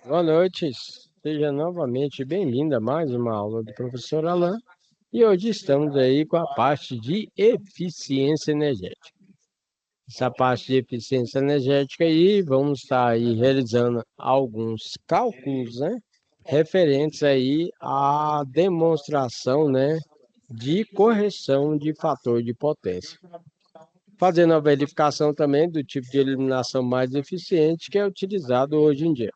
Boa noite, seja novamente bem-vinda a mais uma aula do professor Alain. E hoje estamos aí com a parte de eficiência energética. Essa parte de eficiência energética aí, vamos estar aí realizando alguns cálculos, né, referentes aí à demonstração, né, de correção de fator de potência. Fazendo a verificação também do tipo de eliminação mais eficiente que é utilizado hoje em dia.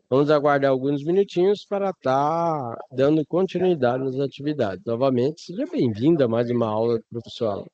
Vamos aguardar alguns minutinhos para estar dando continuidade nas atividades. Novamente, seja bem-vinda a mais uma aula do professor Alan.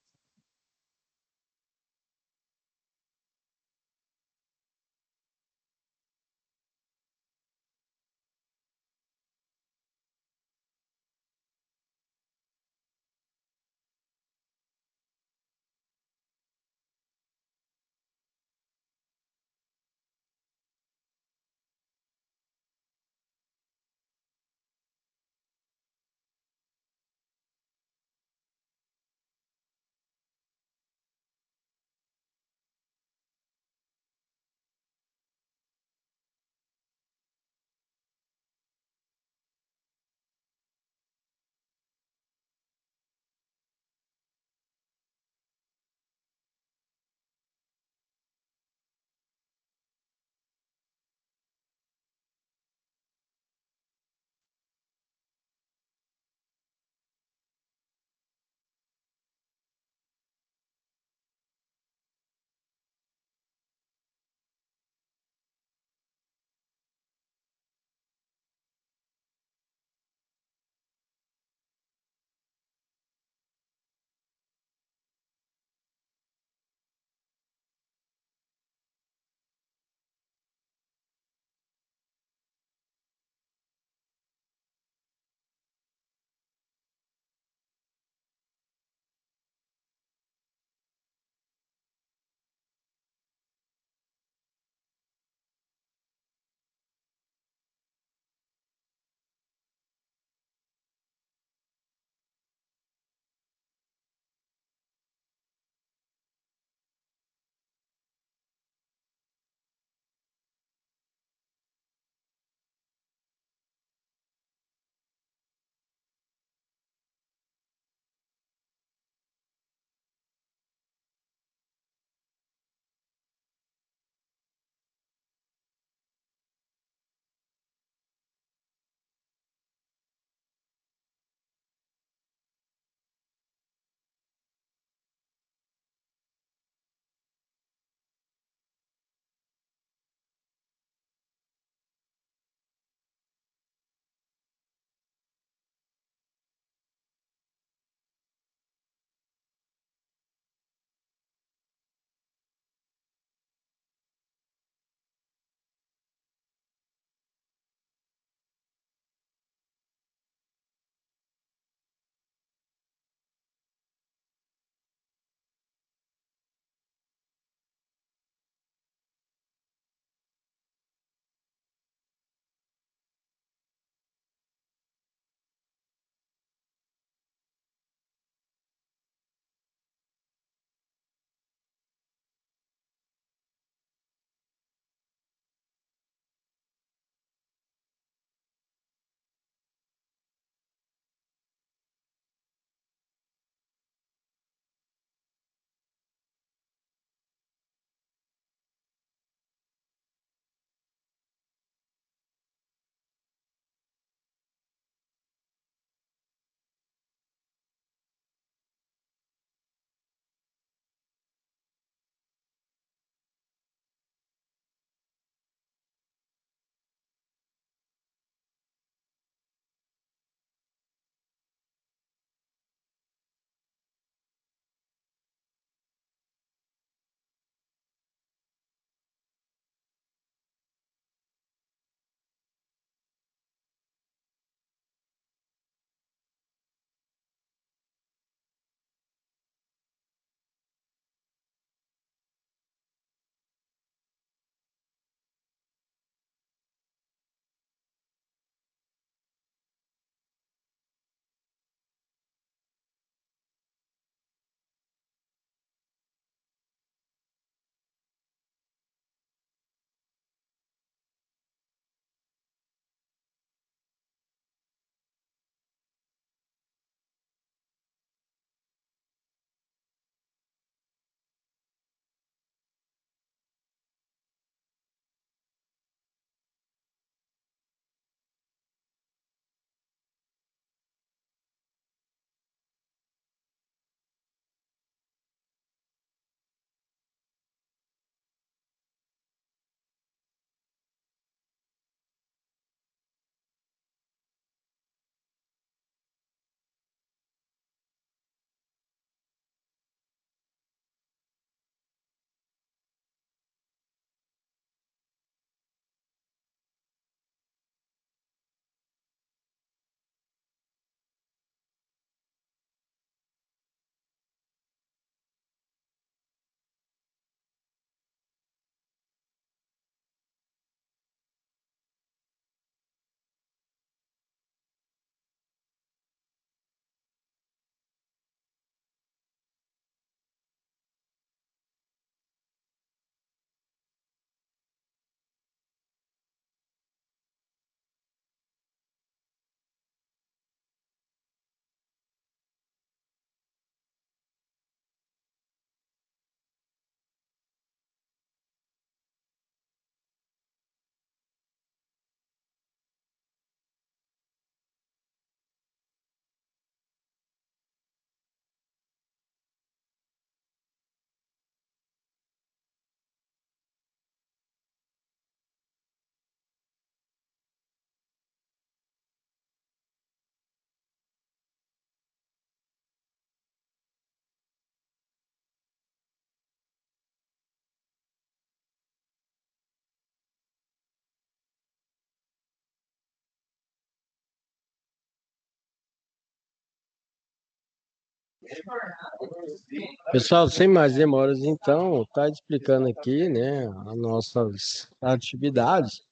Pessoal, sem mais demoras, então, tá explicando aqui, né, as nossas atividades.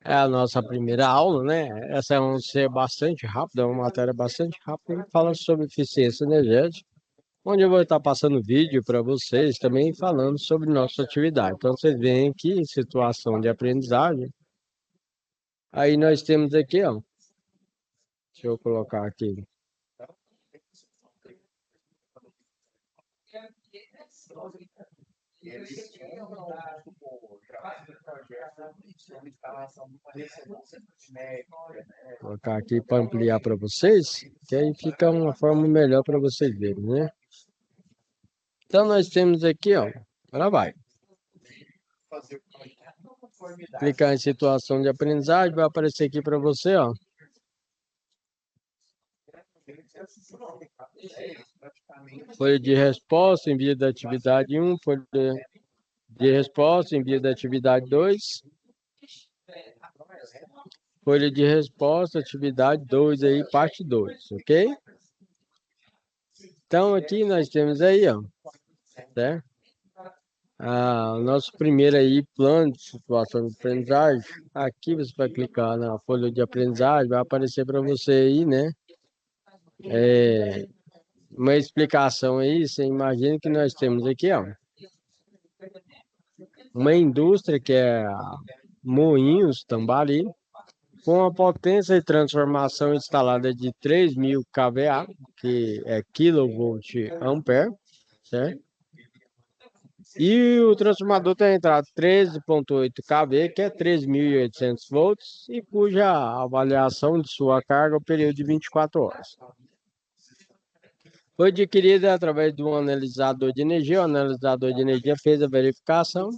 É a nossa primeira aula, né? Essa é um ser bastante rápida, é uma matéria bastante rápida, falando sobre eficiência energética, onde eu vou estar passando vídeo para vocês também falando sobre nossa atividade. Então, vocês veem aqui em situação de aprendizagem. Aí nós temos aqui, ó. Deixa eu colocar aqui. Colocar aqui para ampliar para vocês, que aí fica uma forma melhor para vocês verem, né? Então nós temos aqui, ó. Agora vai. Clicar em situação de aprendizagem, vai aparecer aqui para você, ó. Folha de resposta, envio da atividade 1, folha de resposta, envio da atividade 2, folha de resposta, atividade 2 aí, parte 2, ok? Então aqui nós temos aí, ó, certo? O nosso primeiro aí, plano de situação de aprendizagem. Aqui você vai clicar na folha de aprendizagem, vai aparecer para você aí, né? Uma explicação aí, você imagina que nós temos aqui, ó, uma indústria que é a Moinhos Tambari, com a potência de transformação instalada de 3.000 kVA, que é kilovolt ampere, certo? E o transformador tem entrada 13,8 kV, que é 3.800 volts, e cuja avaliação de sua carga é o período de 24 horas. Foi adquirida através de um analisador de energia. O analisador de energia fez a verificação,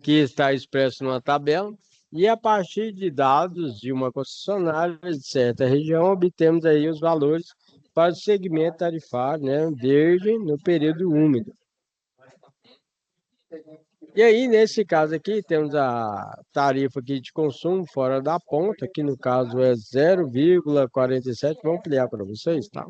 que está expresso numa tabela, e a partir de dados de uma concessionária de certa região, obtemos aí os valores para o segmento tarifário, né, verde no período úmido. E aí, nesse caso aqui, temos a tarifa aqui de consumo fora da ponta, que no caso é 0,47, vou ampliar para vocês, tá?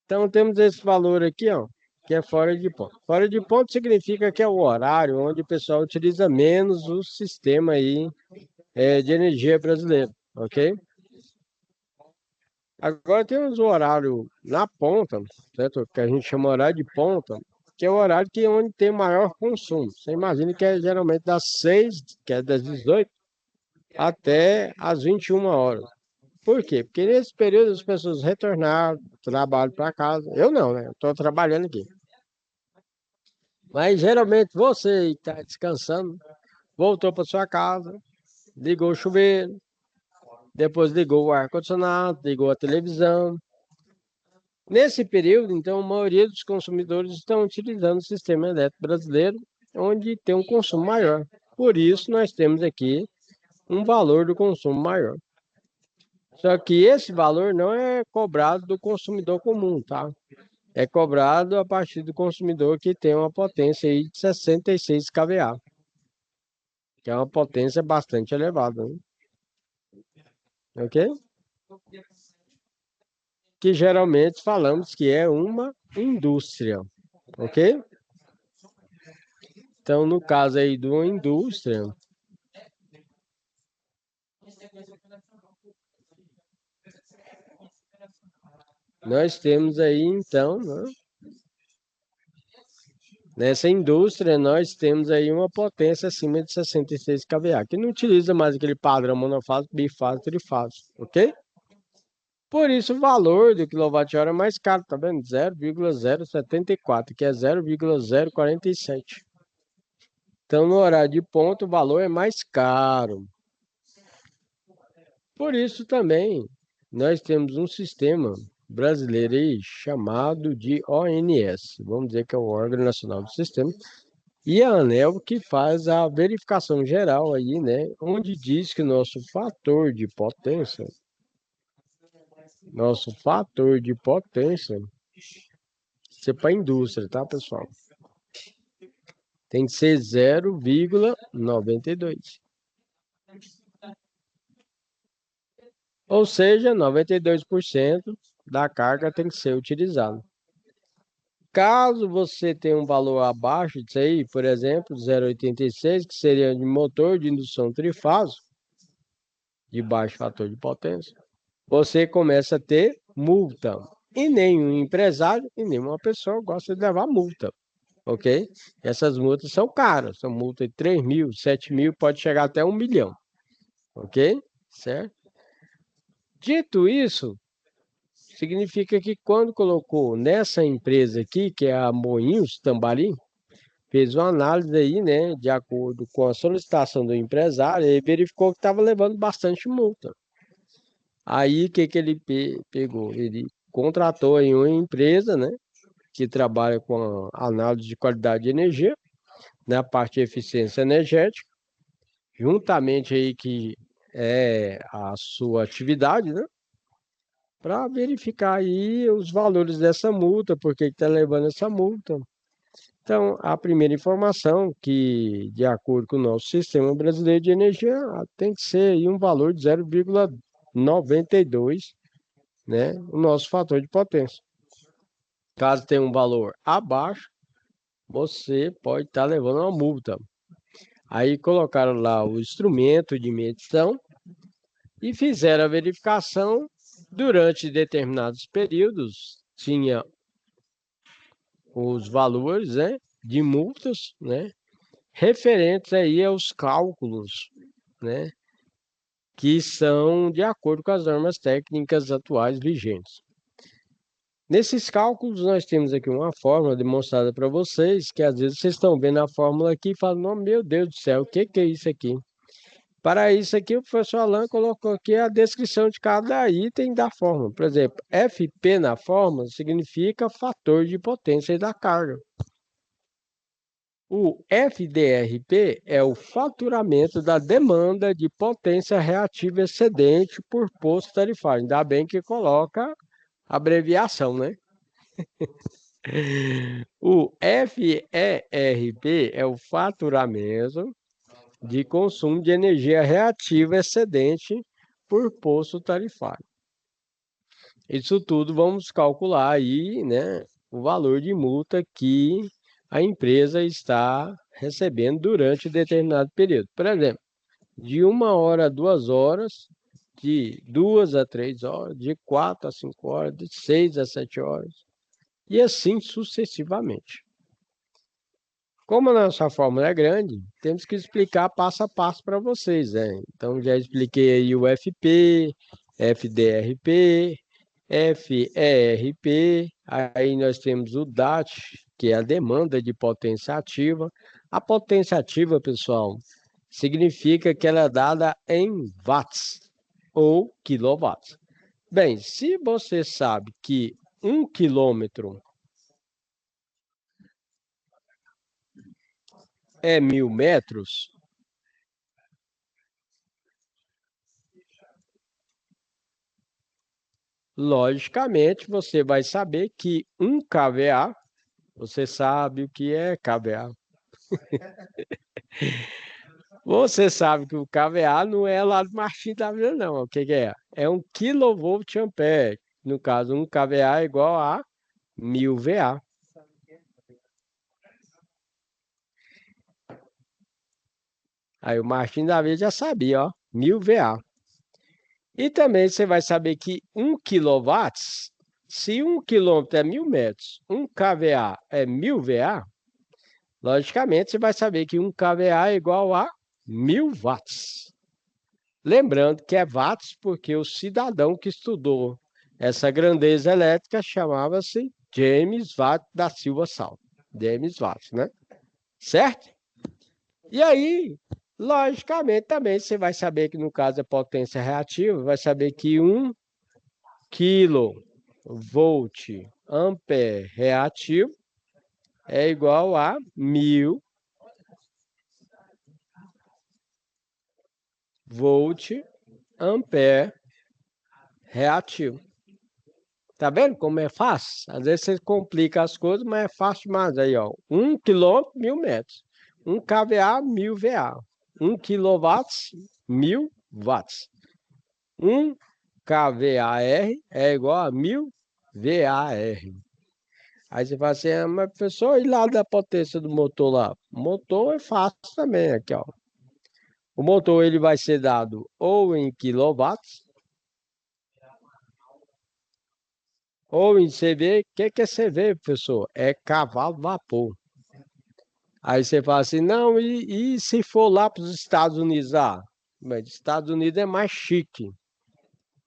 Então, temos esse valor aqui, ó, que é fora de ponto. Fora de ponto significa que é o horário onde o pessoal utiliza menos o sistema aí de energia brasileiro, ok? Agora temos o horário na ponta, certo? Que a gente chama horário de ponta, que é o horário que é onde tem maior consumo. Você imagina que é geralmente das 6, que é das 18, até as 21 horas. Por quê? Porque nesse período as pessoas retornaram, trabalho para casa. Eu não, né? Estou trabalhando aqui. Mas geralmente você está descansando, voltou para sua casa, ligou o chuveiro, depois ligou o ar-condicionado, ligou a televisão. Nesse período, então, a maioria dos consumidores estão utilizando o sistema elétrico brasileiro, onde tem um consumo maior. Por isso, nós temos aqui um valor do consumo maior. Só que esse valor não é cobrado do consumidor comum, tá? É cobrado a partir do consumidor que tem uma potência aí de 66 kVA, que é uma potência bastante elevada, né? Ok? Que geralmente falamos que é uma indústria, ok? Então, no caso aí de uma indústria, nós temos aí então, né? Nessa indústria, nós temos aí uma potência acima de 66 kVA, que não utiliza mais aquele padrão monofásico, bifásico, trifásico, ok? Por isso, o valor do quilowatt-hora é mais caro, tá vendo? 0,074, que é 0,047. Então, no horário de ponta, o valor é mais caro. Por isso também, nós temos um sistema brasileiro aí chamado de ONS. Vamos dizer que é o órgão nacional do sistema. E a ANEEL que faz a verificação geral aí, né? Onde diz que nosso fator de potência, isso é para a indústria, tá, pessoal? Tem que ser 0,92. Ou seja, 92% da carga tem que ser utilizado. Caso você tenha um valor abaixo disso aí, por exemplo, 0,86, que seria de motor de indução trifásico, de baixo fator de potência, você começa a ter multa. E nenhum empresário e nenhuma pessoa gosta de levar multa, ok? Essas multas são caras, são multas de 3 mil, 7 mil, pode chegar até 1 milhão, ok? Certo? Dito isso, significa que quando colocou nessa empresa aqui, que é a Moinhos Tambarim, fez uma análise aí, né, de acordo com a solicitação do empresário, e verificou que estava levando bastante multa. Aí, o que que ele pegou? Ele contratou em uma empresa, né, que trabalha com a análise de qualidade de energia, na parte de eficiência energética, juntamente aí que é a sua atividade, né, para verificar aí os valores dessa multa, por que está levando essa multa. Então, a primeira informação que, de acordo com o nosso sistema brasileiro de energia, tem que ser aí um valor de 0,92, né, o nosso fator de potência. Caso tenha um valor abaixo, você pode estar levando uma multa. Aí colocaram lá o instrumento de medição e fizeram a verificação durante determinados períodos. Tinha os valores, né, de multas, né, referentes aí aos cálculos, né, que são de acordo com as normas técnicas atuais vigentes. Nesses cálculos, nós temos aqui uma fórmula demonstrada para vocês, que às vezes vocês estão vendo a fórmula aqui e falam, "Não, meu Deus do céu, o que que é isso aqui?" Para isso aqui, o professor Alan colocou aqui a descrição de cada item da fórmula. Por exemplo, FP na fórmula significa fator de potência da carga. O FDRP é o faturamento da demanda de potência reativa excedente por posto tarifário. Ainda bem que coloca abreviação, né? O FERP é o faturamento de consumo de energia reativa excedente por posto tarifário. Isso tudo vamos calcular aí, né, o valor de multa que a empresa está recebendo durante determinado período. Por exemplo, de 1 hora a 2 horas, de 2 a 3 horas, de 4 a 5 horas, de 6 a 7 horas, e assim sucessivamente. Como a nossa fórmula é grande, temos que explicar passo a passo para vocês, né? Então, já expliquei aí o FP, FDRP, FERP, aí nós temos o DAT, que é a demanda de potência ativa. A potência ativa, pessoal, significa que ela é dada em watts ou quilowatts. Bem, se você sabe que 1 quilômetro é 1.000 metros, logicamente você vai saber que 1 kVA, você sabe o que é kVA. Você sabe que o kVA não é lá do Martim da Vida, não. O que que é? É um kilovolt-ampere. No caso, 1 kVA é igual a 1.000 VA. Aí o Martim da Vida já sabia, ó, 1.000 VA. E também você vai saber que 1 kW, se 1 quilômetro é 1.000 metros, 1 kVA é 1.000 VA, logicamente você vai saber que 1 kVA é igual a 1.000 watts. Lembrando que é watts porque o cidadão que estudou essa grandeza elétrica chamava-se James Watt da Silva Sal. James Watt, né? Certo? E aí, logicamente, também você vai saber que no caso é potência reativa, vai saber que 1 kV-ampere reativo é igual a 1.000 volt-ampere reativo. Tá vendo como é fácil? Às vezes você complica as coisas, mas é fácil demais. Aí, ó. 1 quilômetro, 1.000 metros. 1 kVA, 1.000 VA. 1 kW, 1.000 watts. 1 kVAR é igual a 1000 VAR. Aí você fala assim, mas professor, e lá da potência do motor lá? O motor é fácil também, aqui ó. O motor ele vai ser dado ou em quilowatts ou em CV. O que é CV, professor? É cavalo vapor. Aí você fala assim, não, e se for lá para os Estados Unidos? Ah, mas Estados Unidos é mais chique.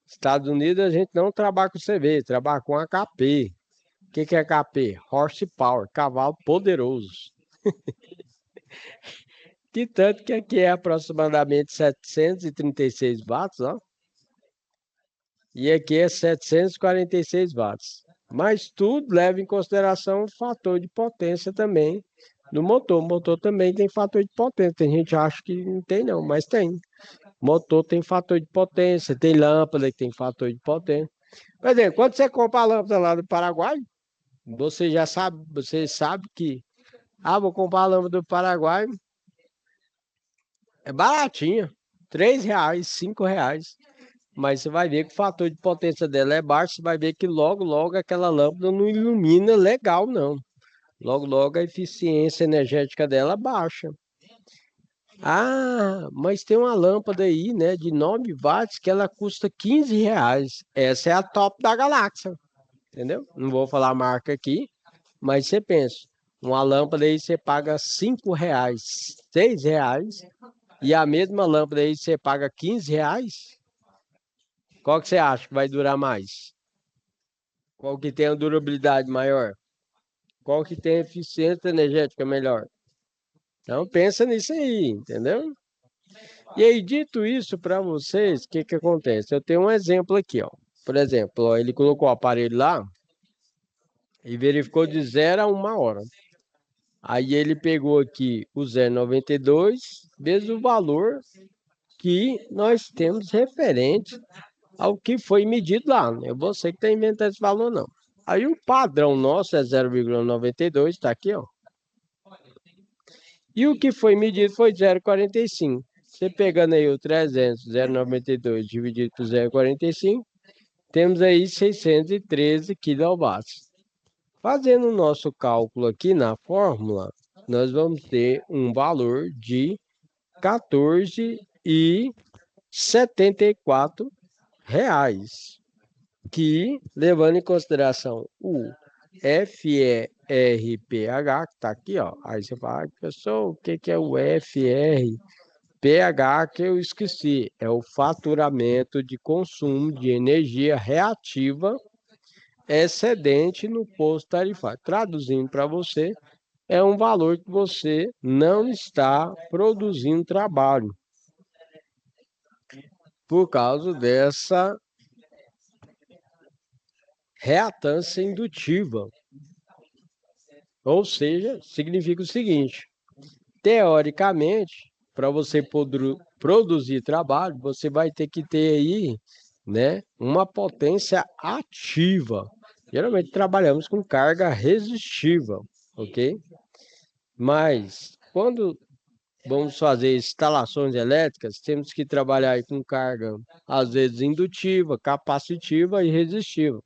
Estados Unidos a gente não trabalha com CV, trabalha com HP. O que é HP? Horsepower, cavalo poderoso. Que tanto que aqui é aproximadamente 736 watts, ó. E aqui é 746 watts. Mas tudo leva em consideração o fator de potência também do motor. O motor também tem fator de potência. Tem gente que acha que não tem, não, mas tem. Motor tem fator de potência, tem lâmpada que tem fator de potência. Por exemplo, quando você compra a lâmpada lá do Paraguai, você sabe que, vou comprar a lâmpada do Paraguai, é baratinha, R$ 3, R$ 5. Mas você vai ver que o fator de potência dela é baixo, você vai ver que logo, logo aquela lâmpada não ilumina legal, não. Logo, logo a eficiência energética dela baixa. Mas tem uma lâmpada aí, né, de 9 watts que ela custa R$ 15. Essa é a top da galáxia, entendeu? Não vou falar a marca aqui, mas você pensa, uma lâmpada aí você paga R$ 5, R$ 6, e a mesma lâmpada aí você paga R$ 15. Qual que você acha que vai durar mais? Qual que tem a durabilidade maior? Qual que tem a eficiência energética melhor? Então pensa nisso aí, entendeu? E aí, dito isso para vocês, o que que acontece? Eu tenho um exemplo aqui, ó. Por exemplo, ó, ele colocou o aparelho lá e verificou de 0 a 1 hora. Aí ele pegou aqui o 0,92 vezes o valor que nós temos referente ao que foi medido lá. Né? Eu vou ser que está inventando esse valor, não. Aí o padrão nosso é 0,92, está aqui, ó. E o que foi medido foi 0,45. Você pegando aí o 300, 0,92 dividido por 0,45, temos aí 613 quilowatts. Fazendo o nosso cálculo aqui na fórmula, nós vamos ter um valor de R$ 14,74, que, levando em consideração o FERPH, que está aqui, ó. Aí você fala, pessoal, o que é o FERPH que eu esqueci? É o faturamento de consumo de energia reativa excedente no posto tarifário. Traduzindo para você, é um valor que você não está produzindo trabalho por causa dessa reatância indutiva. Ou seja, significa o seguinte: teoricamente, para você poder produzir trabalho, você vai ter que ter aí, né, uma potência ativa. Geralmente trabalhamos com carga resistiva, ok? Mas quando vamos fazer instalações elétricas, temos que trabalhar aí com carga, às vezes indutiva, capacitiva e resistiva.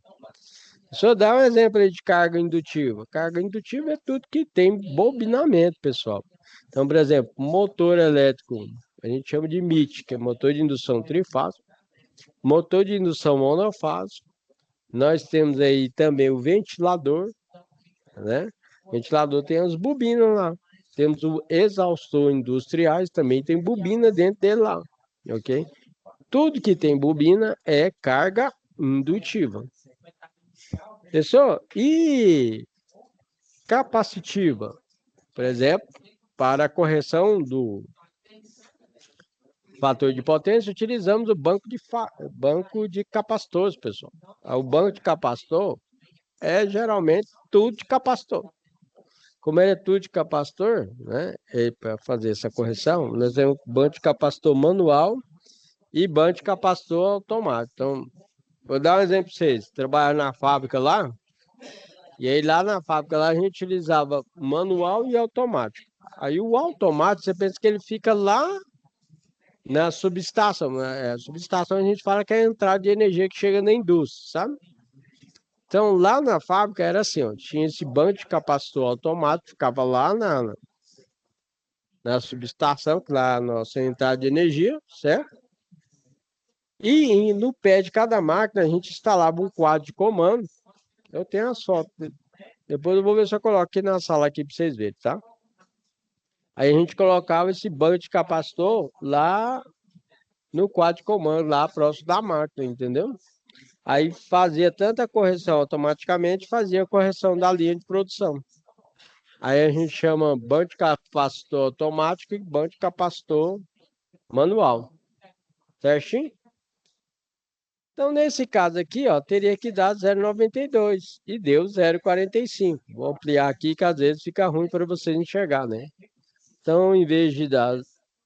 Deixa eu dar um exemplo aí de carga indutiva. Carga indutiva é tudo que tem bobinamento, pessoal. Então, por exemplo, motor elétrico, a gente chama de MIT, que é motor de indução trifásico, motor de indução monofásico. Nós temos aí também o ventilador, né? O ventilador tem as bobinas lá. Temos o exaustor industriais, também tem bobina dentro dele lá, ok? Tudo que tem bobina é carga indutiva. Pessoal, e capacitiva, por exemplo, para a correção do fator de potência, utilizamos o banco de capacitores, pessoal. O banco de capacitor é geralmente tudo de capacitor. Como ele é tudo de capacitor, né, para fazer essa correção, nós temos banco de capacitor manual e banco de capacitor automático. Então, vou dar um exemplo para vocês. Trabalhar na fábrica lá, e aí lá na fábrica lá a gente utilizava manual e automático. Aí o automático, você pensa que ele fica lá na subestação, né? Subestação a gente fala que é a entrada de energia que chega na indústria, sabe? Então, lá na fábrica era assim, ó, tinha esse banco de capacitor automático, ficava lá na subestação, que lá é a nossa entrada de energia, certo? E no pé de cada máquina a gente instalava um quadro de comando. Eu tenho as fotos. Depois eu vou ver se eu coloco aqui na sala aqui para vocês verem, tá? Aí a gente colocava esse banco de capacitor lá no quadro de comando, lá próximo da máquina, entendeu? Aí fazia tanta correção automaticamente, fazia a correção da linha de produção. Aí a gente chama banco de capacitor automático e banco de capacitor manual. Certinho? Então, nesse caso aqui, ó, teria que dar 0,92 e deu 0,45. Vou ampliar aqui que às vezes fica ruim para vocês enxergar, né? Então, em vez de dar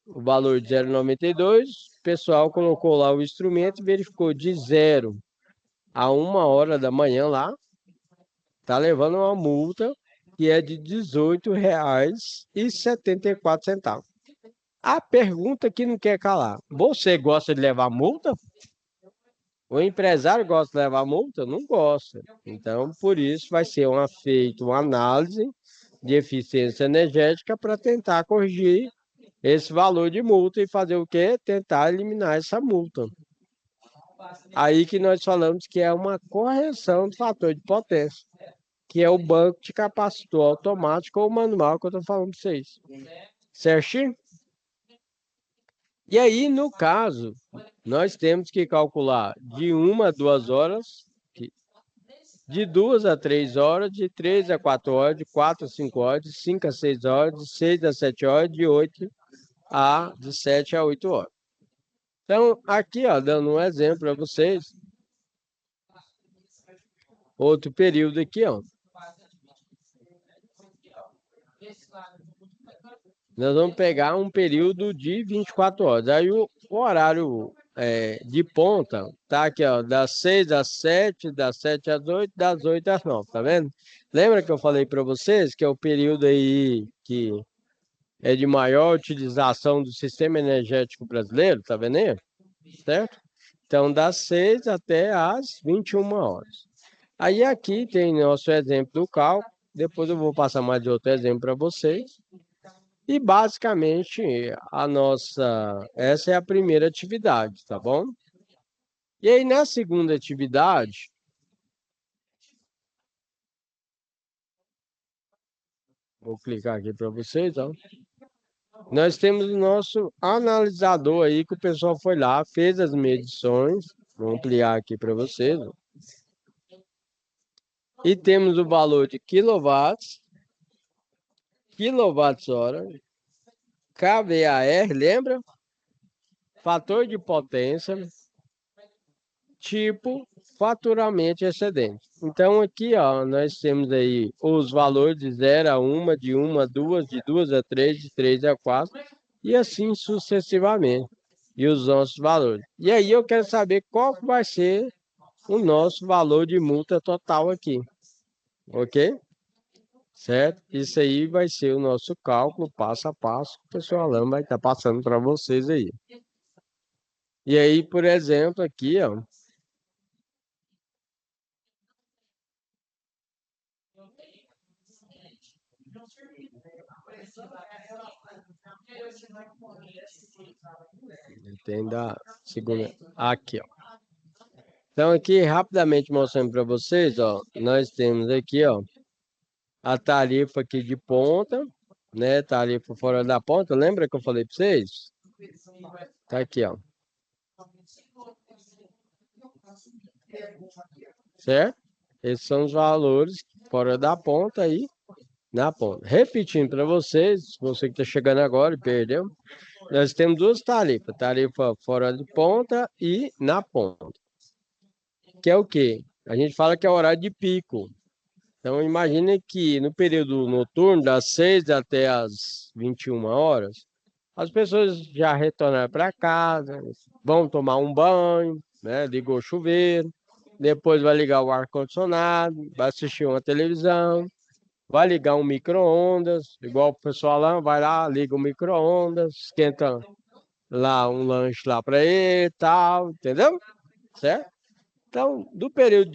o valor de 0,92, o pessoal colocou lá o instrumento e verificou de 0 a 1 hora da manhã lá, tá levando uma multa que é de R$ 18,74. A pergunta que não quer calar: você gosta de levar multa? O empresário gosta de levar multa? Não gosta. Então, por isso, vai ser feita uma análise de eficiência energética para tentar corrigir esse valor de multa e fazer o quê? Tentar eliminar essa multa. Aí que nós falamos que é uma correção do fator de potência, que é o banco de capacitor automático ou manual que eu estou falando para vocês. Certinho? E aí, no caso, nós temos que calcular de 1 a 2 horas, de 2 a 3 horas, de 3 a 4 horas, de 4 a 5 horas, de 5 a 6 horas, de 6 a 7 horas, de 7 a 8 horas. Então, aqui, ó, dando um exemplo para vocês, outro período aqui, ó. Nós vamos pegar um período de 24 horas. Aí o horário de ponta tá aqui, ó, das 6 às 7, das 7 às 8, das 8 às 9, tá vendo? Lembra que eu falei para vocês que é o período aí que é de maior utilização do sistema energético brasileiro, tá vendo aí? Certo? Então, das 6 até às 21 horas. Aí aqui tem nosso exemplo do cálculo. Depois eu vou passar mais de outro exemplo para vocês. E basicamente essa é a primeira atividade, tá bom? E aí na segunda atividade, vou clicar aqui para vocês, ó. Nós temos o nosso analisador aí que o pessoal foi lá, fez as medições. Vou ampliar aqui para vocês, ó. E temos o valor de quilowatts, quilowatts-hora, kVAR, lembra? Fator de potência, tipo, faturamento excedente. Então, aqui, ó, nós temos aí os valores de 0 a 1, de 1 a 2, de 2 a 3, de 3 a 4, e assim sucessivamente. E os nossos valores. E aí eu quero saber qual que vai ser o nosso valor de multa total aqui. Ok? Certo? Isso aí vai ser o nosso cálculo passo a passo que o pessoal Alan vai estar passando para vocês aí. E aí, por exemplo, aqui, ó. Tem da segunda. Aqui, ó. Então, aqui, rapidamente mostrando para vocês, ó. Nós temos aqui, ó, a tarifa aqui de ponta, né? Tarifa fora da ponta. Lembra que eu falei para vocês? Tá aqui, ó. Certo? Esses são os valores fora da ponta aí, na ponta. Repetindo para vocês, você que está chegando agora e perdeu, nós temos duas tarifas, tarifa fora de ponta e na ponta. Que é o quê? A gente fala que é horário de pico. Então, imagine que no período noturno, das 6 até as 21 horas, as pessoas já retornaram para casa, vão tomar um banho, né? Ligou o chuveiro, depois vai ligar o ar-condicionado, vai assistir uma televisão, vai ligar um micro-ondas, igual o pessoal lá, vai lá, liga o micro-ondas, esquenta lá um lanche lá para ele e tal, entendeu? Certo? Então, do período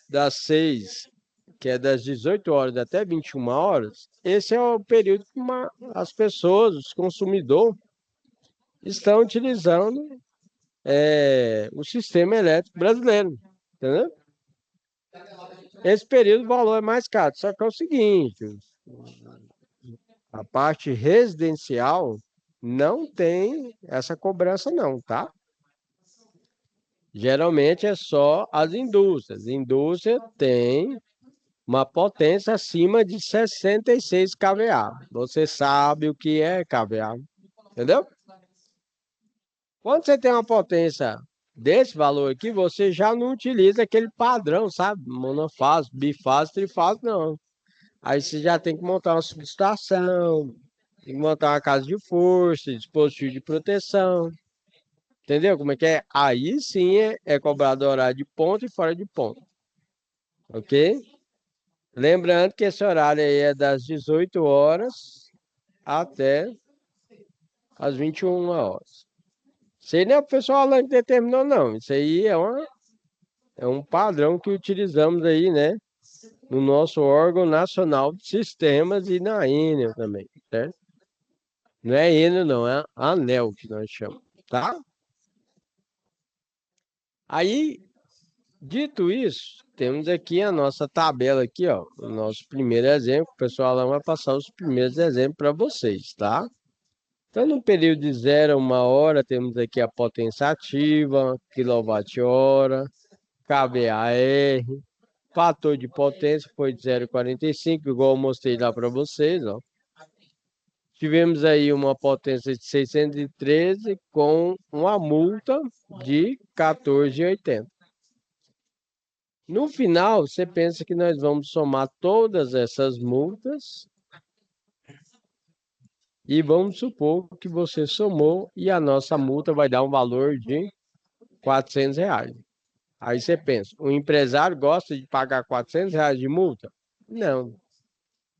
das 6, que é das 18 horas até 21 horas, esse é o período que as pessoas, os consumidores, estão utilizando o sistema elétrico brasileiro, entendeu? Esse período o valor é mais caro, só que é o seguinte, a parte residencial não tem essa cobrança não, tá? Geralmente é só as indústrias. Indústria tem uma potência acima de 66 kVA. Você sabe o que é kVA, entendeu? Quando você tem uma potência desse valor aqui, você já não utiliza aquele padrão, sabe? Monofase, bifase, trifase, não. Aí você já tem que montar uma subestação, tem que montar uma casa de força, dispositivo de proteção. Entendeu como é que é? Aí sim é cobrado horário de ponto e fora de ponto. Ok? Lembrando que esse horário aí é das 18 horas até as 21 horas. Isso aí não é o professor Alan que determinou, não. Isso aí é um padrão que utilizamos aí, né? No nosso órgão nacional de sistemas e na Enel também, certo? Não é Enel, não, é ANEEL que nós chamamos, tá? Aí, dito isso, temos aqui a nossa tabela aqui, ó, o nosso primeiro exemplo. O pessoal lá vai passar os primeiros exemplos para vocês, tá? Então, no período de 0 a 1 hora, temos aqui a potência ativa, quilowatt-hora, kVAR, fator de potência foi de 0,45, igual eu mostrei lá para vocês, ó. Tivemos aí uma potência de 613 com uma multa de 14,80. No final, você pensa que nós vamos somar todas essas multas e vamos supor que você somou e a nossa multa vai dar um valor de R$ 400. Aí você pensa, o empresário gosta de pagar R$ 400 de multa? Não.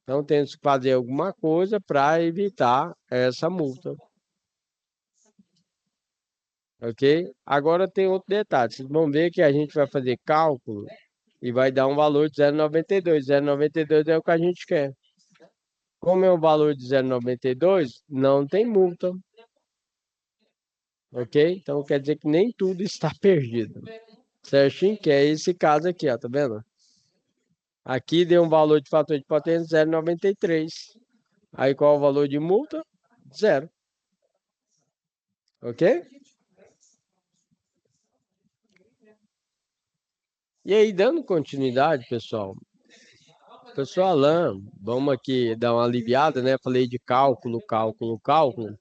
Então temos que fazer alguma coisa para evitar essa multa. Ok? Agora tem outro detalhe. Vocês vão ver que a gente vai fazer cálculo e vai dar um valor de 0,92. 0,92 é o que a gente quer. Como é o valor de 0,92, não tem multa. Ok? Então quer dizer que nem tudo está perdido. Certinho? Que é esse caso aqui, ó. Tá vendo? Aqui deu um valor de fator de potência 0,93. Aí qual é o valor de multa? Zero. Ok? E aí, dando continuidade, pessoal. Pessoal, Alain, vamos aqui dar uma aliviada, né? Falei de cálculo, cálculo, cálculo.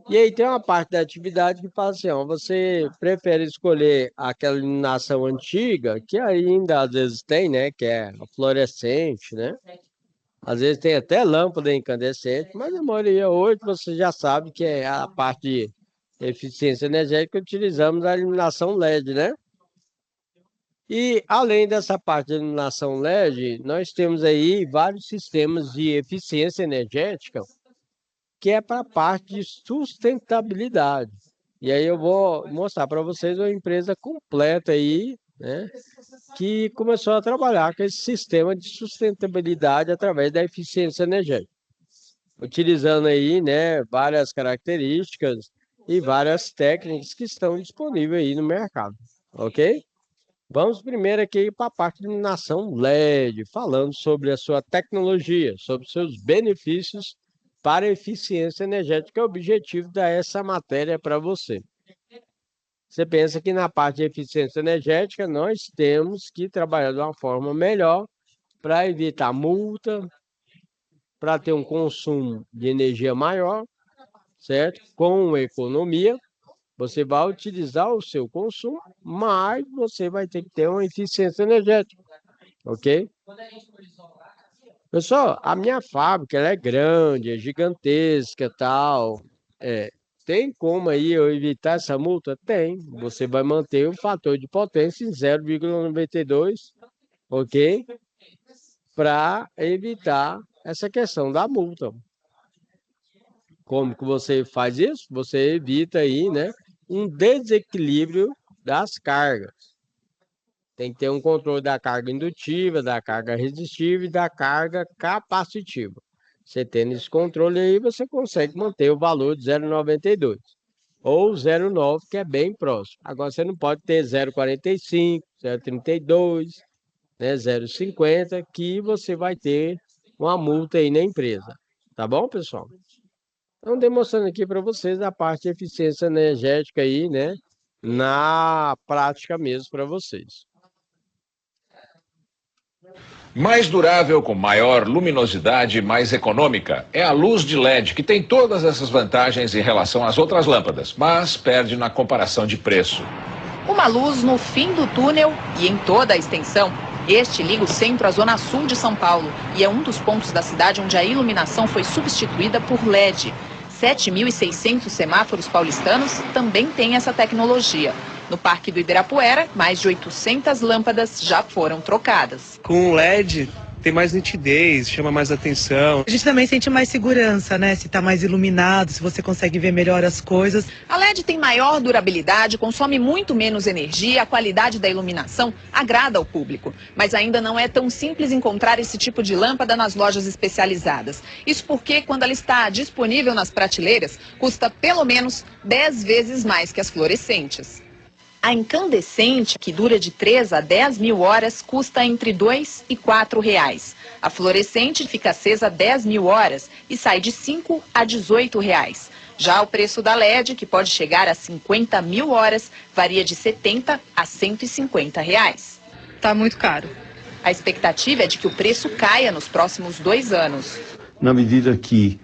E aí tem uma parte da atividade que fala assim, ó, você prefere escolher aquela iluminação antiga, que ainda às vezes tem, né? Que é a fluorescente, né? Às vezes tem até lâmpada incandescente, mas a maioria hoje você já sabe que é a parte de eficiência energética, utilizamos a iluminação LED, né? E além dessa parte de iluminação LED, nós temos aí vários sistemas de eficiência energética, que é para a parte de sustentabilidade. E aí eu vou mostrar para vocês uma empresa completa aí, né, que começou a trabalhar com esse sistema de sustentabilidade através da eficiência energética, utilizando aí, né, várias características e várias técnicas que estão disponíveis aí no mercado, ok? Vamos primeiro aqui para a parte de iluminação LED, falando sobre a sua tecnologia, sobre seus benefícios para a eficiência energética. É o objetivo dessa matéria para você. Você pensa que na parte de eficiência energética nós temos que trabalhar de uma forma melhor para evitar multa, para ter um consumo de energia maior, certo? Com economia. Você vai utilizar o seu consumo, mas você vai ter que ter uma eficiência energética, ok? Pessoal, a minha fábrica ela é grande, é gigantesca, tal. É, tem como aí eu evitar essa multa? Tem. Você vai manter o fator de potência em 0,92, ok? Para evitar essa questão da multa. Como que você faz isso? Você evita aí, né, um desequilíbrio das cargas. Tem que ter um controle da carga indutiva, da carga resistiva e da carga capacitiva. Você tendo esse controle aí, você consegue manter o valor de 0,92 ou 0,9, que é bem próximo. Agora você não pode ter 0,45, 0,32, né, 0,50, que você vai ter uma multa aí na empresa. Tá bom, pessoal? Então, demonstrando aqui para vocês a parte de eficiência energética aí, né, na prática mesmo para vocês. Mais durável, com maior luminosidade e mais econômica. É a luz de LED, que tem todas essas vantagens em relação às outras lâmpadas, mas perde na comparação de preço. Uma luz no fim do túnel e em toda a extensão. Este liga o centro à zona sul de São Paulo e é um dos pontos da cidade onde a iluminação foi substituída por LED. 7.600 semáforos paulistanos também têm essa tecnologia. No Parque do Ibirapuera, mais de 800 lâmpadas já foram trocadas. Com o LED tem mais nitidez, chama mais atenção. A gente também sente mais segurança, né? Se está mais iluminado, se você consegue ver melhor as coisas. A LED tem maior durabilidade, consome muito menos energia, a qualidade da iluminação agrada ao público. Mas ainda não é tão simples encontrar esse tipo de lâmpada nas lojas especializadas. Isso porque, quando ela está disponível nas prateleiras, custa pelo menos 10 vezes mais que as fluorescentes. A incandescente, que dura de 3 a 10 mil horas, custa entre R$ 2 e R$ 4 reais. A fluorescente fica acesa 10 mil horas e sai de R$ 5 a R$ 18 reais. Já o preço da LED, que pode chegar a 50 mil horas, varia de R$ 70 a R$ 150 reais. Tá muito caro. A expectativa é de que o preço caia nos próximos 2 anos. Na medida que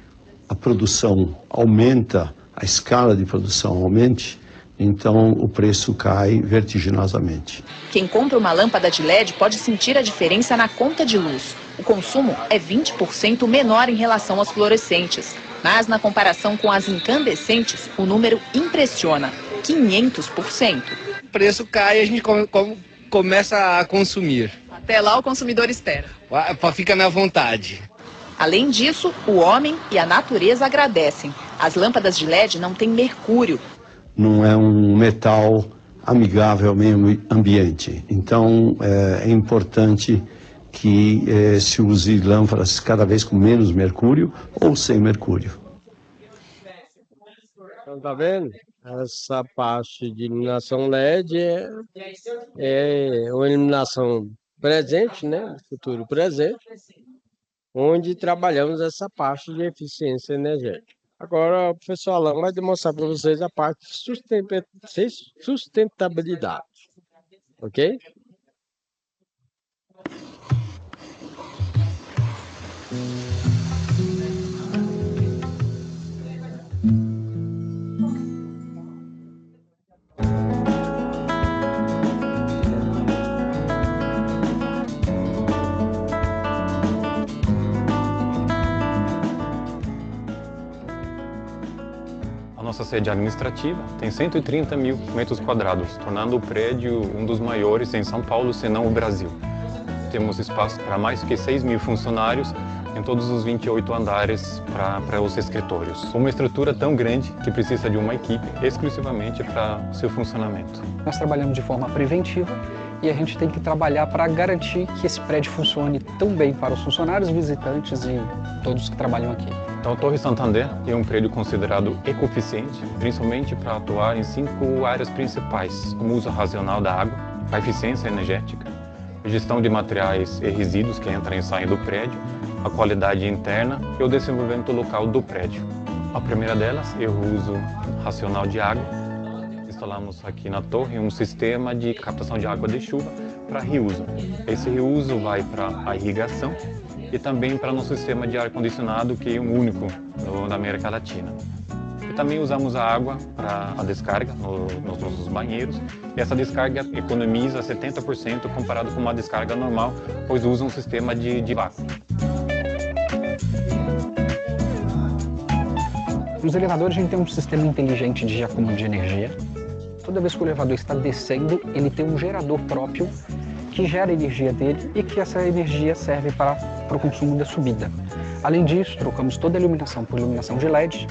a produção aumenta, a escala de produção aumente, então o preço cai vertiginosamente. Quem compra uma lâmpada de LED pode sentir a diferença na conta de luz. O consumo é 20% menor em relação às fluorescentes. Mas na comparação com as incandescentes, o número impressiona, 500%. O preço cai e a gente começa a consumir. Até lá o consumidor espera. Fica na vontade. Além disso, o homem e a natureza agradecem. As lâmpadas de LED não têm mercúrio. Não é um metal amigável ao meio ambiente. Então, é importante que se use lâmpadas cada vez com menos mercúrio ou sem mercúrio. Então, tá vendo? Essa parte de iluminação LED é uma iluminação presente, né? Futuro presente, onde trabalhamos essa parte de eficiência energética. Agora, o professor Alan vai demonstrar para vocês a parte de sustentabilidade, ok? Nossa sede administrativa tem 130 mil metros quadrados, tornando o prédio um dos maiores em São Paulo, se não o Brasil. Temos espaço para mais que 6 mil funcionários em todos os 28 andares para os escritórios. Uma estrutura tão grande que precisa de uma equipe exclusivamente para seu funcionamento. Nós trabalhamos de forma preventiva e a gente tem que trabalhar para garantir que esse prédio funcione tão bem para os funcionários, visitantes e todos que trabalham aqui. Então, a Torre Santander é um prédio considerado ecoeficiente, principalmente para atuar em 5 áreas principais, como o uso racional da água, a eficiência energética, a gestão de materiais e resíduos que entram e saem do prédio, a qualidade interna e o desenvolvimento local do prédio. A primeira delas é o uso racional de água. Instalamos aqui na torre um sistema de captação de água de chuva para reuso. Esse reuso vai para a irrigação e também para nosso sistema de ar-condicionado, que é o único na América Latina. E também usamos a água para a descarga nos nossos banheiros, e essa descarga economiza 70% comparado com uma descarga normal, pois usa um sistema de vácuo. Nos elevadores a gente tem um sistema inteligente de acúmulo de energia. Toda vez que o elevador está descendo, ele tem um gerador próprio que gera a energia dele e que essa energia serve para o consumo da subida. Além disso, trocamos toda a iluminação por iluminação de LED.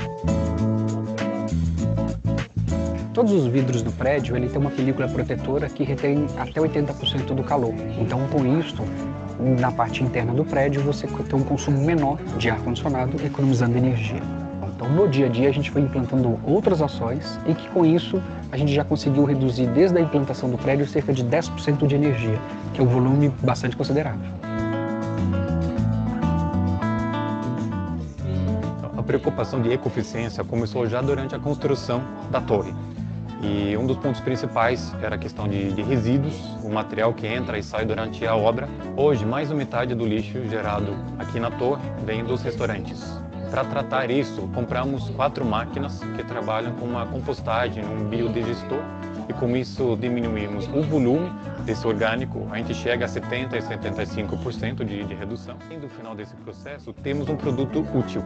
Todos os vidros do prédio ele tem uma película protetora que retém até 80% do calor. Então, com isso, na parte interna do prédio, você tem um consumo menor de ar-condicionado, economizando energia. Então, no dia a dia, a gente foi implantando outras ações e que, com isso, a gente já conseguiu reduzir, desde a implantação do prédio, cerca de 10% de energia, que é um volume bastante considerável. A preocupação de ecoeficiência começou já durante a construção da torre. E um dos pontos principais era a questão de resíduos, o material que entra e sai durante a obra. Hoje, mais da metade do lixo gerado aqui na torre vem dos restaurantes. Para tratar isso, compramos 4 máquinas que trabalham com uma compostagem, um biodigestor, e com isso diminuímos o volume desse orgânico, a gente chega a 70% e 75% de redução. E no final desse processo, temos um produto útil.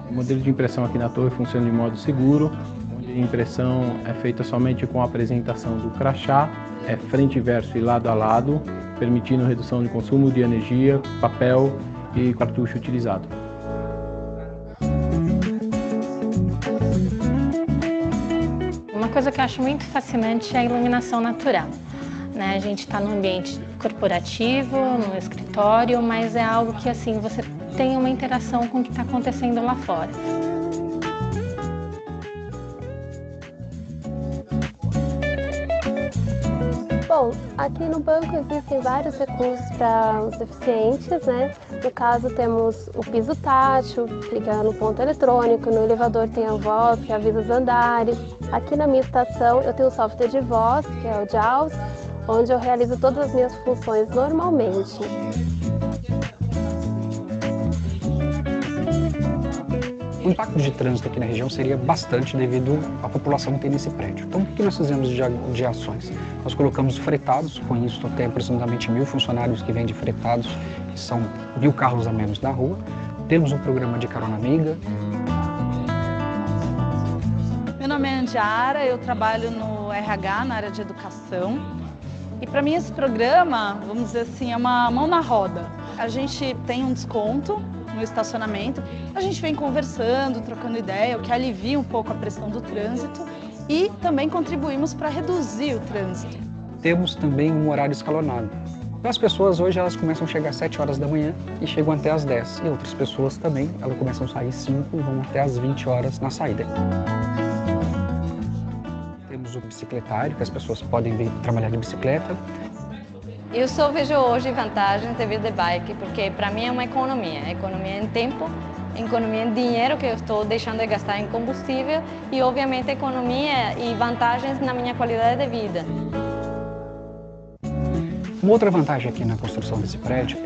O modelo de impressão aqui na torre funciona de modo seguro, onde a impressão é feita somente com a apresentação do crachá, frente e verso e lado a lado, permitindo redução de consumo de energia, papel e cartucho utilizado. Uma coisa que eu acho muito fascinante é a iluminação natural. A gente está no ambiente corporativo, no escritório, mas é algo que assim você tem uma interação com o que está acontecendo lá fora. Bom, aqui no banco existem vários recursos para os deficientes, né? No caso, temos o piso tátil, fica no ponto eletrônico, no elevador tem a voz, que avisa os andares. Aqui na minha estação eu tenho o software de voz, que é o JAWS, onde eu realizo todas as minhas funções normalmente. O impacto de trânsito aqui na região seria bastante devido à população que tem nesse prédio. Então, o que nós fizemos de ações? Nós colocamos fretados, com isso tem aproximadamente 1.000 funcionários que vêm de fretados, que são 1.000 carros a menos na rua. Temos um programa de carona amiga. Meu nome é Andiara, eu trabalho no RH, na área de educação. E para mim esse programa, vamos dizer assim, é uma mão na roda. A gente tem um desconto no estacionamento, a gente vem conversando, trocando ideia, o que alivia um pouco a pressão do trânsito e também contribuímos para reduzir o trânsito. Temos também um horário escalonado. As pessoas hoje elas começam a chegar às 7 horas da manhã e chegam até às 10. E outras pessoas também, elas começam a sair às 5 e vão até às 20 horas na saída. Temos o bicicletário, que as pessoas podem vir trabalhar de bicicleta. Eu só vejo hoje vantagens de vir de bike, porque para mim é uma economia em tempo, economia em dinheiro que eu estou deixando de gastar em combustível e, obviamente, economia e vantagens na minha qualidade de vida. Uma outra vantagem aqui na construção desse prédio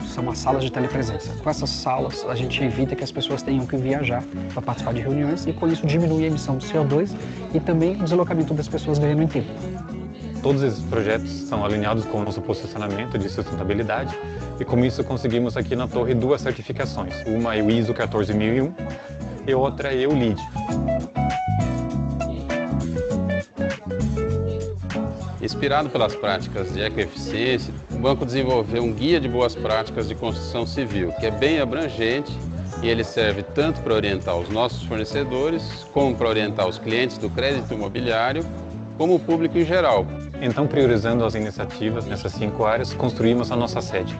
são as salas de telepresença. Com essas salas, a gente evita que as pessoas tenham que viajar para participar de reuniões e, com isso, diminui a emissão de CO2 e também o deslocamento das pessoas ganhando em tempo. Todos esses projetos são alinhados com o nosso posicionamento de sustentabilidade e com isso conseguimos aqui na torre 2 certificações. Uma é o ISO 14001 e outra é o LEED. Inspirado pelas práticas de ecoeficiência, o banco desenvolveu um guia de boas práticas de construção civil, que é bem abrangente e ele serve tanto para orientar os nossos fornecedores, como para orientar os clientes do crédito imobiliário, como o público em geral. Então, priorizando as iniciativas nessas 5 áreas, construímos a nossa sede.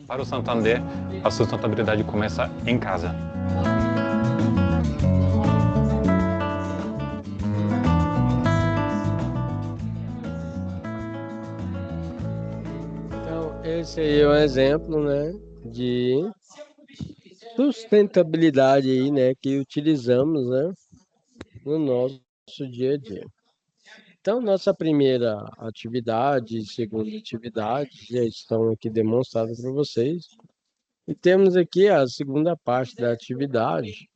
Para o Santander, a sustentabilidade começa em casa. Então, esse aí é um exemplo, né, de sustentabilidade aí, né, que utilizamos, né, no nosso dia a dia. Então, nossa primeira atividade e segunda atividade já estão aqui demonstradas para vocês. E temos aqui a segunda parte da atividade.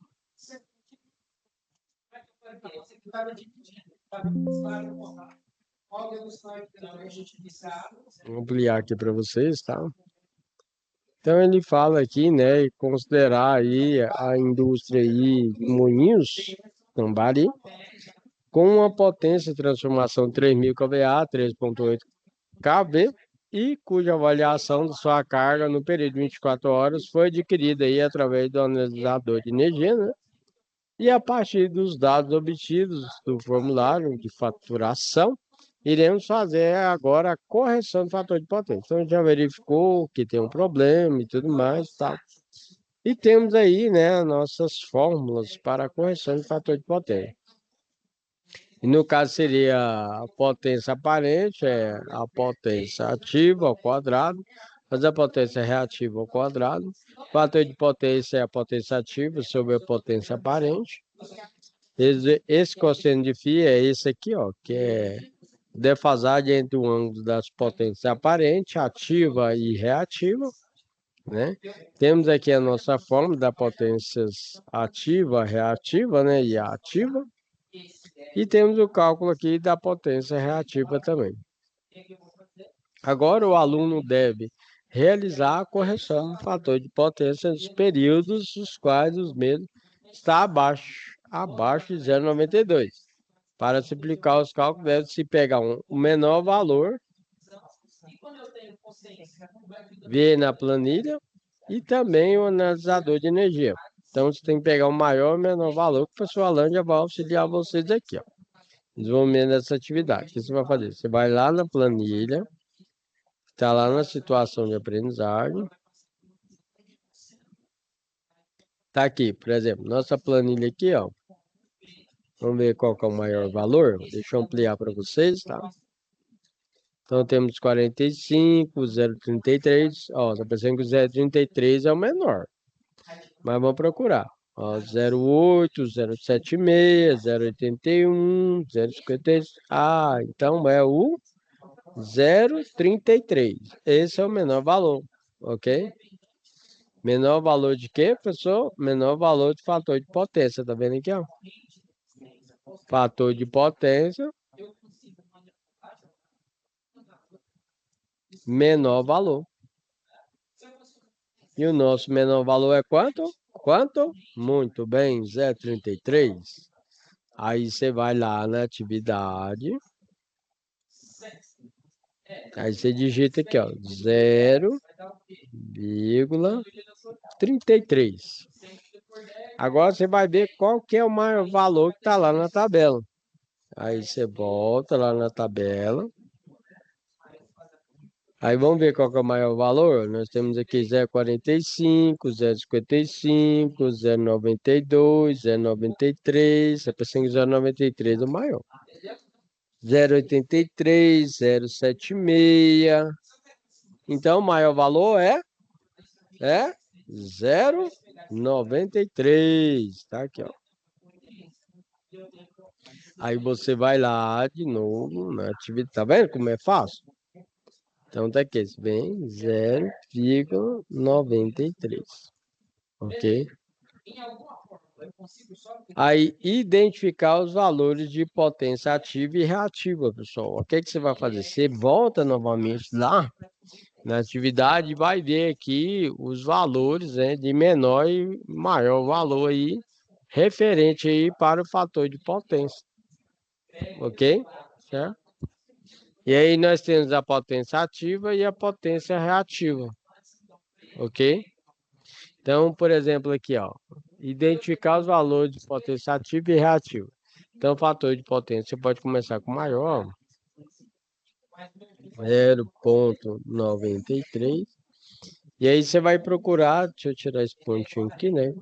Vou ampliar aqui para vocês, tá? Então ele fala aqui, né, considerar aí a indústria aí de Moinhos, Tambari, com uma potência de transformação de 3.000 kVA, 3.8 kV, e cuja avaliação de sua carga no período de 24 horas foi adquirida aí através do analisador de energia, né? E a partir dos dados obtidos do formulário de faturação, iremos fazer agora a correção do fator de potência. Então, já verificou que tem um problema e tudo mais, tá? E temos aí, né, nossas fórmulas para a correção do fator de potência. E no caso seria a potência aparente, é a potência ativa ao quadrado, mas a potência reativa ao quadrado. O fator de potência é a potência ativa sobre a potência aparente. Esse cosseno de φ é esse aqui, ó, que é defasagem entre o ângulo das potências aparente, ativa e reativa, né? Temos aqui a nossa fórmula da potências ativa, reativa, né, e ativa. E temos o cálculo aqui da potência reativa também. Agora o aluno deve realizar a correção do fator de potência dos períodos os quais os mesmos está abaixo de 0,92. Para simplificar os cálculos, deve-se pegar o menor valor, ver na planilha e também o analisador de energia. Então, você tem que pegar o maior e menor valor, que o professor Alan já vai auxiliar vocês aqui, ó. Desenvolvimento dessa atividade. O que você vai fazer? Você vai lá na planilha, está lá na situação de aprendizagem. Está aqui, por exemplo, nossa planilha aqui, ó. Vamos ver qual que é o maior valor. Deixa eu ampliar para vocês, tá? Então, temos 45, 0,33. Ó, tá pensando que o 0,33 é o menor. Mas vamos procurar. Ó, 0,8, 0,76, 0,81, 0,56. Ah, então é o 0,33. Esse é o menor valor, ok? Menor valor de quê, professor? Menor valor de fator de potência, tá vendo aqui, ó? Fator de potência, menor valor. E o nosso menor valor é quanto? Quanto? Muito bem, 0,33. Aí você vai lá na atividade. Aí você digita aqui, ó, 0,33. Agora você vai ver qual que é o maior valor que está lá na tabela. Aí você volta lá na tabela. Aí vamos ver qual que é o maior valor. Nós temos aqui 0,45, 0,55, 0,92, 0,93. Você pensa em 0,93 é o maior. 0,83, 0,76. Então, o maior valor é 0,93. Tá aqui, ó. Aí você vai lá de novo na atividade. Tá vendo como é fácil? Então, tá aqui. Vem 0,93. Ok? Aí, identificar os valores de potência ativa e reativa, pessoal. O que que você vai fazer? Você volta novamente lá na atividade e vai ver aqui os valores, né, de menor e maior valor aí, referente aí para o fator de potência. Ok? Certo? E aí nós temos a potência ativa e a potência reativa. Ok? Então, por exemplo, aqui, ó, identificar os valores de potência ativa e reativa. Então, o fator de potência você pode começar com maior, 0,93. E aí você vai procurar, deixa eu tirar esse pontinho aqui, né?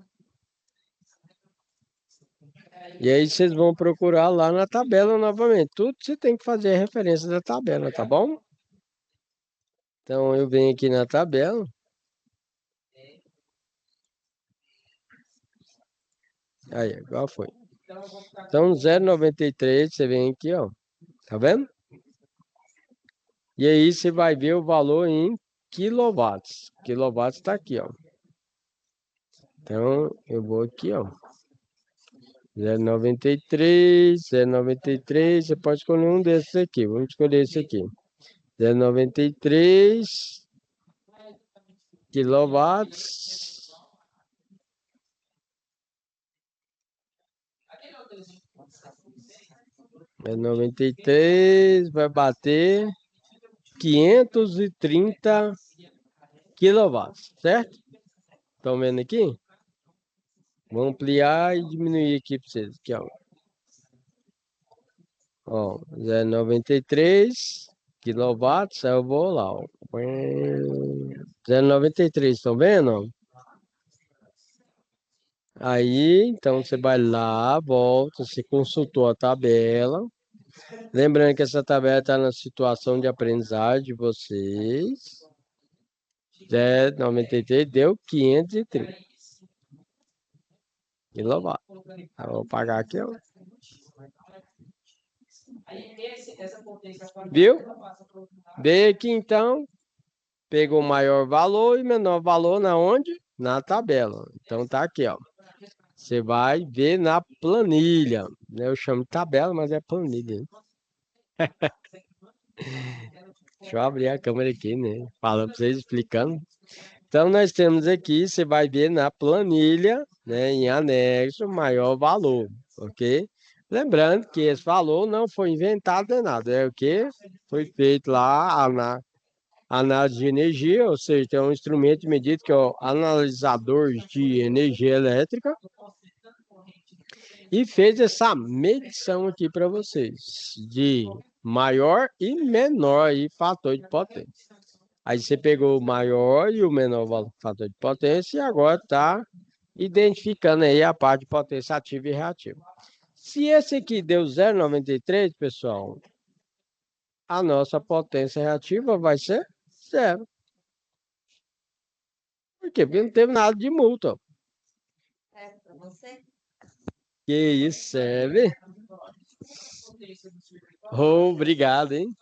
E aí vocês vão procurar lá na tabela novamente. Tudo você tem que fazer a referência da tabela, tá bom? Então, eu venho aqui na tabela. Aí, agora foi. Então, 0,93, você vem aqui, ó. Tá vendo? E aí você vai ver o valor em quilowatts. Quilowatts está aqui, ó. Então, eu vou aqui, ó. 0,93, 0,93. Você pode escolher um desses aqui. Vamos escolher esse aqui. 0,93 quilowatts. É 93, vai bater 530 quilowatts, certo? Estão vendo aqui? Vou ampliar e diminuir aqui para vocês. Aqui, ó, 0,93 quilowatts, aí eu vou lá, ó. 0,93, estão vendo? Ó? Aí, então você vai lá, volta, você consultou a tabela. Lembrando que essa tabela está na situação de aprendizagem de vocês. 0,93 deu 530 quilowatts. Eu vou pagar aqui, ó. Viu? Veio aqui então, pegou o maior valor e menor valor na onde? Na tabela. Então tá aqui, ó. Você vai ver na planilha. Eu chamo de tabela, mas é planilha. Deixa eu abrir a câmera aqui, né? Falando para vocês, explicando. Então nós temos aqui, você vai ver na planilha, né, em anexo, o maior valor, ok? Lembrando que esse valor não foi inventado nem nada, é o que foi feito lá a análise de energia, ou seja, tem um instrumento de medida que é o analisador de energia elétrica e fez essa medição aqui para vocês de maior e menor aí, fator de potência. Aí você pegou o maior e o menor fator de potência e agora está identificando aí a parte de potência ativa e reativa. Se esse aqui deu 0,93, pessoal, a nossa potência reativa vai ser 0. Por quê? Porque não teve nada de multa. É para você? Que isso, serve? Oh, obrigado, hein?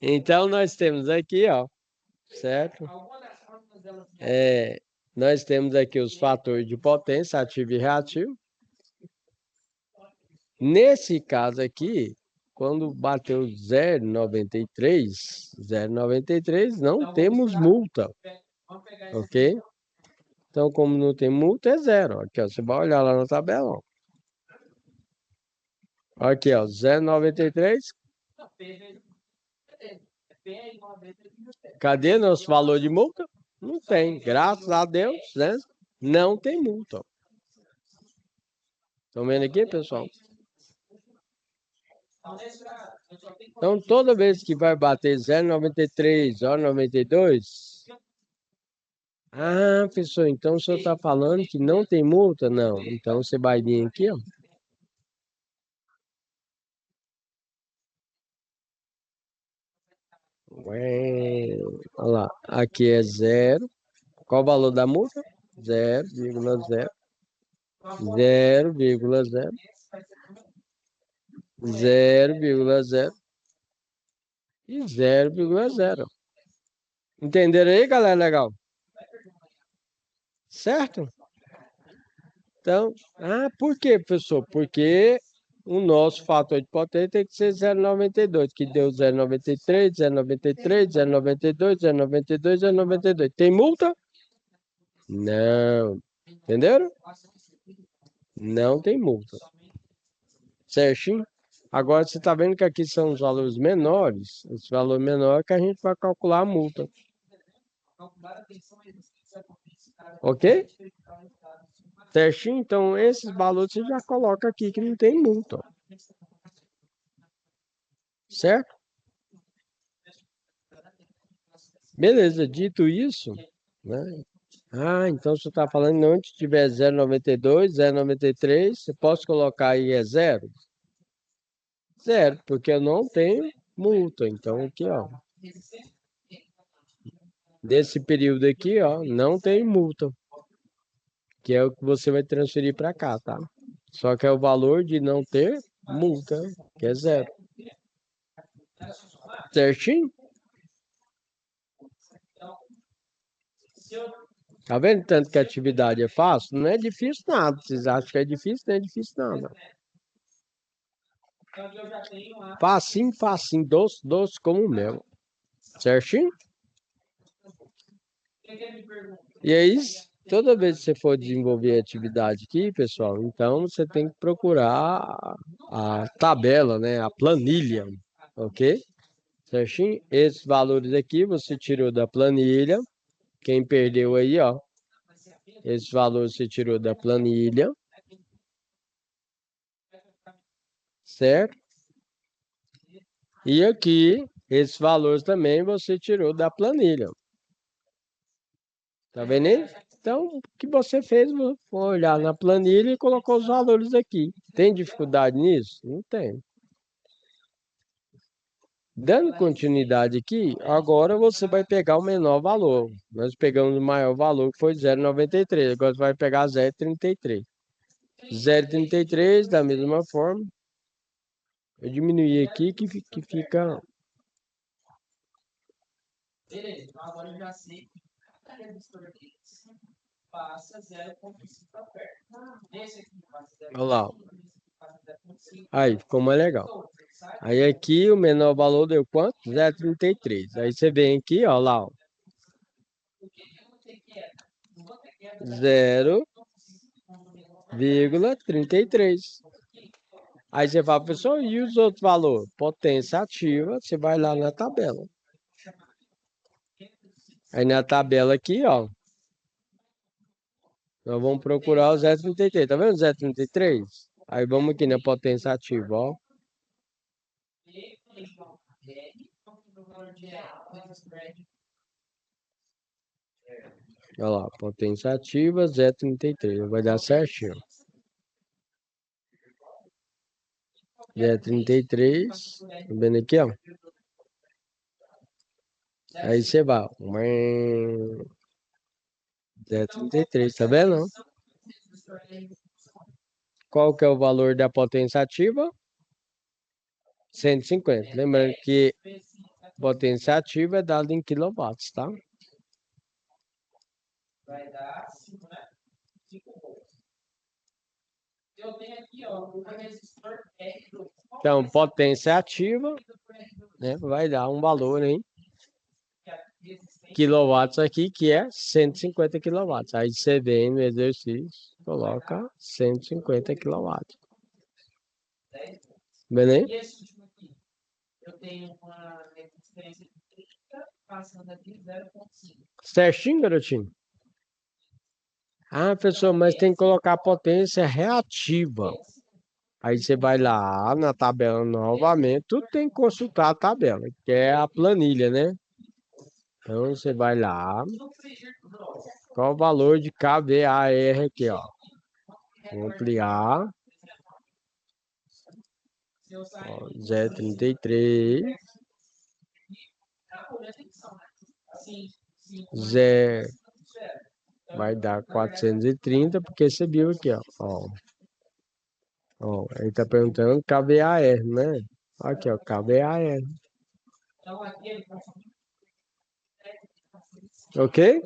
Então nós temos aqui, ó, certo? Nós temos aqui os fatores de potência, ativo e reativo. Nesse caso aqui, quando bateu 0,93, não temos multa, ok? Então, como não tem multa, é 0. Aqui, ó, você vai olhar lá na tabela, ó. Aqui, ó, 0,93. Cadê nosso valor de multa? Não tem. Graças a Deus, né? Não tem multa. Estão vendo aqui, pessoal? Então, toda vez que vai bater 0,93, 0,92... Ah, pessoal, então o senhor está falando que não tem multa? Não. Então, você vai vir aqui, ó. Olha lá, aqui é 0. Qual o valor da multa? 0,0. 0,0. 0,0 e 0,0. Entenderam aí, galera? Legal? Certo? Então, por quê, professor? Porque o nosso fator de potência tem que ser 0,92, que deu 0,93, 0,93, 0,92, 0,92, 0,92. Tem multa? Não. Entenderam? Não tem multa. Certinho? Agora, você está vendo que aqui são os valores menores. Esse valor menor é que a gente vai calcular a multa. Ok? Certinho? Então, esses valores você já coloca aqui que não tem multa. Certo? Beleza, dito isso, né? Então você está falando que onde tiver 0,92, 0,93, você pode colocar aí é 0? 0, porque eu não tenho multa. Então, aqui, ó. Desse período aqui, ó, não tem multa. Que é o que você vai transferir para cá, tá? Só que é o valor de não ter multa, que é 0. Certinho? Tá vendo tanto que a atividade é fácil? Não é difícil nada. Vocês acham que é difícil? Não é difícil nada. Facinho, facinho, doce, doce como o mel. Certinho? E aí, toda vez que você for desenvolver atividade aqui, pessoal, então você tem que procurar a tabela, né? A planilha, ok? Certinho? Esses valores aqui você tirou da planilha. Quem perdeu aí, ó. Esses valores você tirou da planilha. Certo? E aqui, esses valores também você tirou da planilha. Tá vendo aí? Então, o que você fez foi olhar na planilha e colocou os valores aqui. Tem dificuldade nisso? Não tem. Dando continuidade aqui, agora você vai pegar o menor valor. Nós pegamos o maior valor, que foi 0,93. Agora você vai pegar 0,33. 0,33, da mesma forma. Eu diminuí aqui que fica... Beleza, então agora eu já sei que cada resistor deles passa 0,5 para perto. Nesse aqui passa 0,5. Olha lá. Aí, ficou mais legal. Aí aqui o menor valor deu quanto? 0,33. Aí você vem aqui, ó lá, ó. 0,33. Aí você fala, pessoal, e os outros valores? Potência ativa, você vai lá na tabela. Aí na tabela aqui, ó. Nós vamos procurar o 0,33. Tá vendo o 0,33? Aí vamos aqui na potência ativa, ó. Olha lá, potência ativa, 0,33. Vai dar certinho. 0,33. Tá vendo aqui, ó? Aí você vai. 0,33, tá vendo? Qual que é o valor da potência ativa? 150. Lembrando que potência ativa é dada em quilowatts, tá? Vai dar 5, né? 5 volts. Eu tenho aqui, ó, o resistor R2. Então, potência ativa, né? Vai dar um valor, hein? Quilowatts aqui, que é 150 quilowatts. Aí você vem no exercício, coloca 150 quilowatts. Beleza? E esse último aqui, eu tenho uma resistência de 30, passando aqui 0,5. Certinho, garotinho? Ah, professor, mas tem que colocar a potência reativa. Aí você vai lá na tabela novamente, tudo tem que consultar a tabela, que é a planilha, né? Então você vai lá, qual o valor de kVAR aqui, ó. Vou ampliar. 0,33. 0. Vai dar 430, porque você viu aqui, ó. Ó, ele tá perguntando kVAR, né? Aqui, ó, kVAR. Ok?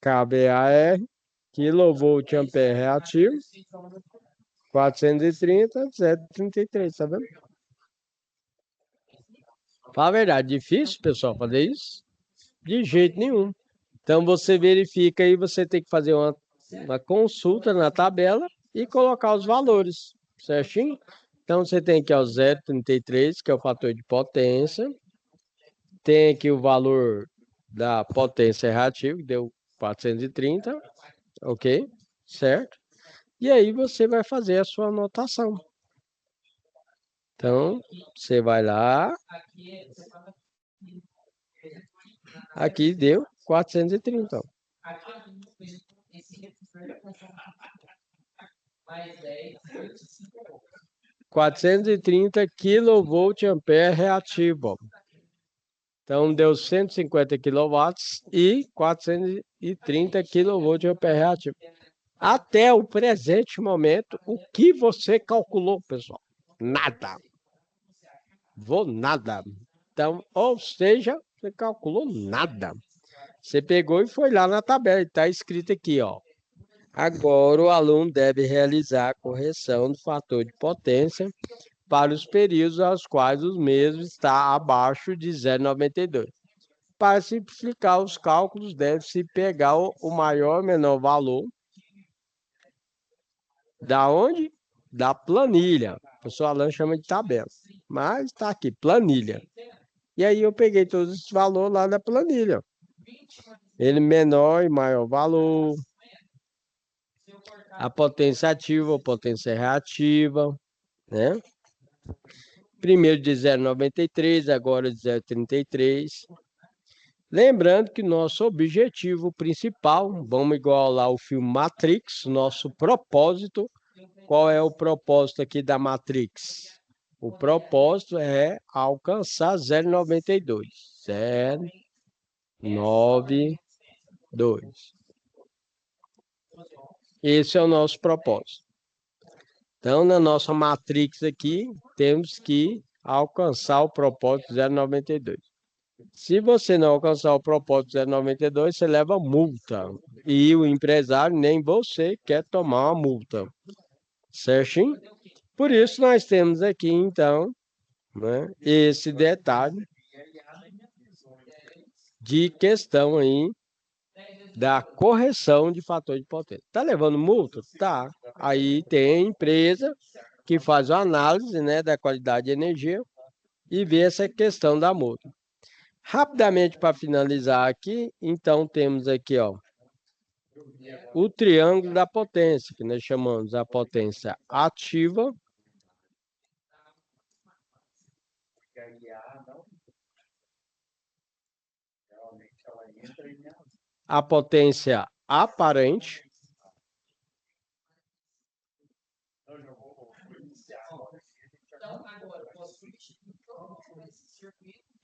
kVAR, kilovolt ampere reativo, 430, 0,33, tá vendo? Fala a verdade, difícil, pessoal, fazer isso? De jeito nenhum. Então, você verifica aí, você tem que fazer uma consulta na tabela e colocar os valores, certinho? Então, você tem aqui o 0,33, que é o fator de potência. Tem aqui o valor da potência reativa, que deu 430, ok? Certo? E aí você vai fazer a sua anotação. Então, você vai lá. Aqui deu 430. 430 kVA reativo. Então, deu 150 kW e 430 kVA reativo. Até o presente momento, o que você calculou, pessoal? Nada. Nada. Então, ou seja, você calculou nada. Você pegou e foi lá na tabela, está escrito aqui, ó. Agora o aluno deve realizar a correção do fator de potência para os períodos aos quais os mesmos está abaixo de 0,92. Para simplificar os cálculos, deve-se pegar o maior ou menor valor. Da onde? Da planilha. O professor Alan chama de tabela. Mas está aqui, planilha. E aí eu peguei todos esses valores lá da planilha. Ele menor e maior valor. A potência ativa, a potência reativa, né? Primeiro de 0,93, agora de 0,33. Lembrando que nosso objetivo principal, vamos igual lá o filme Matrix, nosso propósito. Qual é o propósito aqui da Matrix? O propósito é alcançar 0,92. 0,92. Esse é o nosso propósito. Então, na nossa Matrix aqui, temos que alcançar o propósito 0,92. Se você não alcançar o propósito 0,92, você leva multa. E o empresário, nem você, quer tomar uma multa. Certinho? Por isso, nós temos aqui, então, né, esse detalhe de questão aí da correção de fator de potência. Tá levando multa? Tá. Aí tem a empresa que faz a análise, né, da qualidade de energia e vê essa questão da multa. Rapidamente, para finalizar aqui, então temos aqui, ó, o triângulo da potência, que nós chamamos a potência ativa, a potência aparente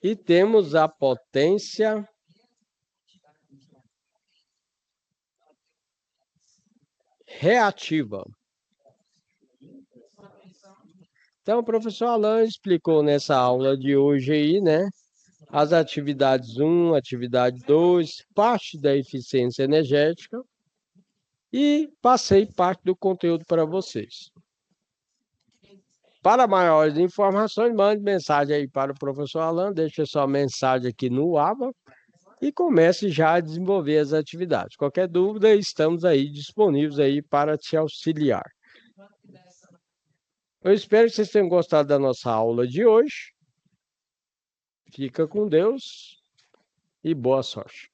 e temos a potência reativa. Então, o professor Alan explicou nessa aula de hoje aí, né, as atividades 1, atividade 2, parte da eficiência energética e passei parte do conteúdo para vocês. Para maiores informações, mande mensagem aí para o professor Alan, deixe sua mensagem aqui no ABA e comece já a desenvolver as atividades. Qualquer dúvida, estamos aí disponíveis aí para te auxiliar. Eu espero que vocês tenham gostado da nossa aula de hoje. Fica com Deus e boa sorte.